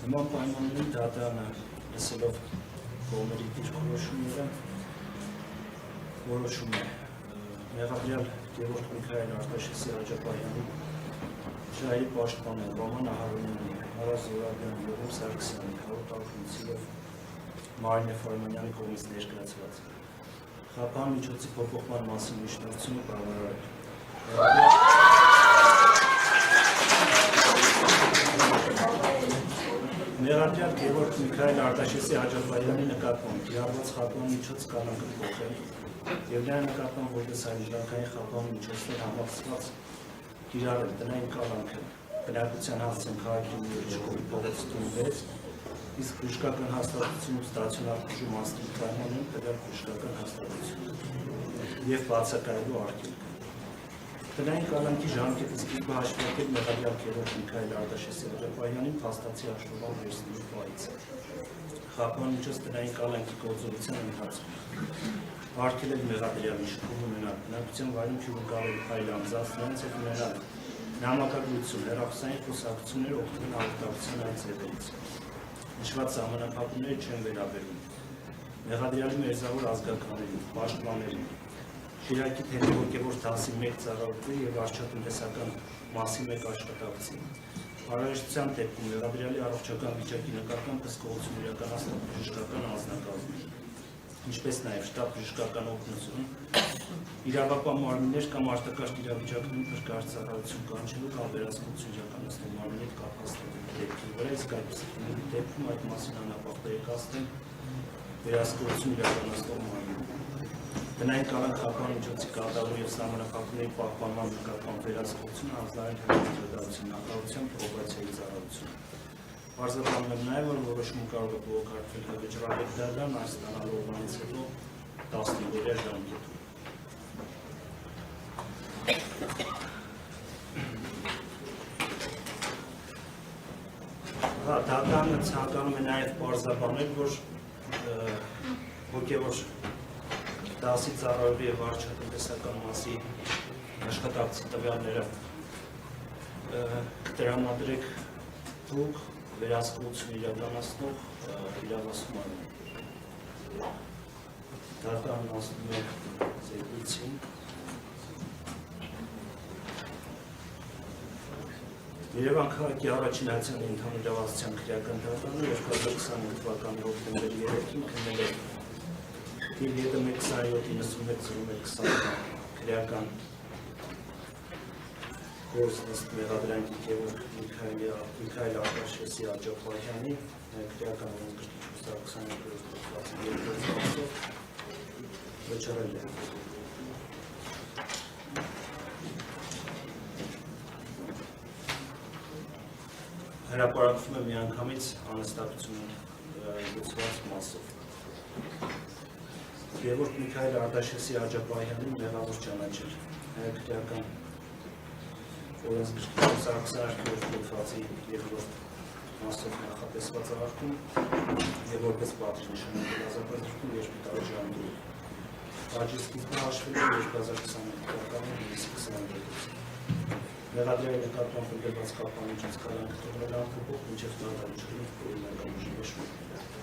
Նման պայմաններին դատարանը լսելով կողմերի դիրքորոշումները որոշում է մեղադրյալ Գևորգ Միքայել Արտաշեսի Աջապահյանի, Շահերի պաշտպանը Ռոման Ահարոնյանի, Մարազ Զորաբյանի, Յովիվ Սարգսյանի, Հարութ Ալթունցի և Մարինե Ֆարմանյանի կողմից ներկայացված խափան միջոցի փոփոխման մասին միջնորդությունը բավարարել։ Մեղադրյալ Գևորգ Միքայել Արտաշեսի Աջապահյանի նկատմամբ կիրառված խափան միջոց կալանքը փոխել և նրա նկատմամբ որպես հայրենիքային խափան միջոցներ համակցված կիրառել տնային կալանքը բնակության հասցեն քաղաքի միջկողի փողոցում 6, իսկ բժշկական հաստատությունում ստացիոնար բուժում մասնի պայմաններում տվյալ բժշկական հաստատություն և բացակայելու արգելք։ Տնային կալանքի ժամկետը սկիզբը հաշվարկել մեղադրյալ Գևորգ Միքայել Արտաշեսի Աջապահյանին փաստացի հաշվով վերցնելու պահից։ Խափան միջոց տնային կալանքի գործողության ընթացքում արգելել մեղադրյալի շփում ունենալ բնակության վայրում հյուրընկալել այլ անձանց, նրանց հետ ունենալ նամակագրություն, հեռախոսային խոսակցություններ օգտվել հաղորդակցության այդ ձևերից։ Նշված սահմանափակումները չեն վերաբերում մեղադրյալի մերձավոր ազգականներին, պաշտպաններին, Շիրակի թեմի հոգևոր դասի 1 ծառայողի և վարչատնտեսական մասի 1 աշխատակցի։ Անհրաժեշտության դեպքում մեղադրյալի առողջական վիճակի նկատմամբ հսկողություն իրականացնել բժշկական անձնակազմի, ինչպես նաև շտապ բժշկական օգնություն, իրավապահ մարմիններ կամ արտակարգ իրավիճակներում փրկարար ծառայություն կանչելու կամ վերահսկողություն իրականացնել մարմինի հետ կապված դեպքի վրա, իսկ այդպիսի դեպքում այդ մասին անապահ տեղեկացնել վերահսկողություն իրականացնող մարմինին։ Տնային կալանք խափան միջոցի կատարում և սահմանափակումների պահպանման նկատմամբ վերահսկողությունը հանձնարարել Հանրապետության նախարարության պրոբացիայի ծառայությունը։ Պարզաբանում եմ նաև, որ որոշումը կարող է բողոքարկվել վճռաբեկ դատարան այս ստանալու օրվանից հետո 15-օրյա ժամկետում։ Դատարանը ցանկանում է նաև պարզաբանել, որ հոգևոր դասի ծառայողի և վարչատնտեսական մասի աշխատակցի տվյալները տրամադրեք դուք վերահսկողություն իրականացնող իրավասու մարմին։ Դատարանն ասում է զեկույցին։ Երևան քաղաքի առաջին հայցյալի ընդհանուր իրավասության քրեական դատարանը 2025 թվականի հոկտեմբերի 3-ին քննել է Թիվ 127-91-01-20 քրեական գործ ըստ մեղադրանքի Գևորգ Միքայել Արտաշեսի Աջապահյանի քրեական օրենսգրքի 422 հատվածով վճռել է։ Հրապարակվում է միանգամից անհստակություն լուծված մասով։ Գևորգ Միքայել Արտաշեսի Աջապահյանին մեղավոր ճանաչել քրեական օրենսգրքի 422 հատվածի 2-րդ մասով նախատեսված արգում և որպես պատժ նշանակել ազատագրվում երկու ժամկետի։ Պատժի սկիզբը հաշվել է 2021 թվականի հունիսի 22-ից։ Մեղադրյալի նկատմամբ ընդգրկված խափան միջոց կալանքը թողնել անփոփոխ մինչև դատարանչի օրինական ուժի շնորհիվ։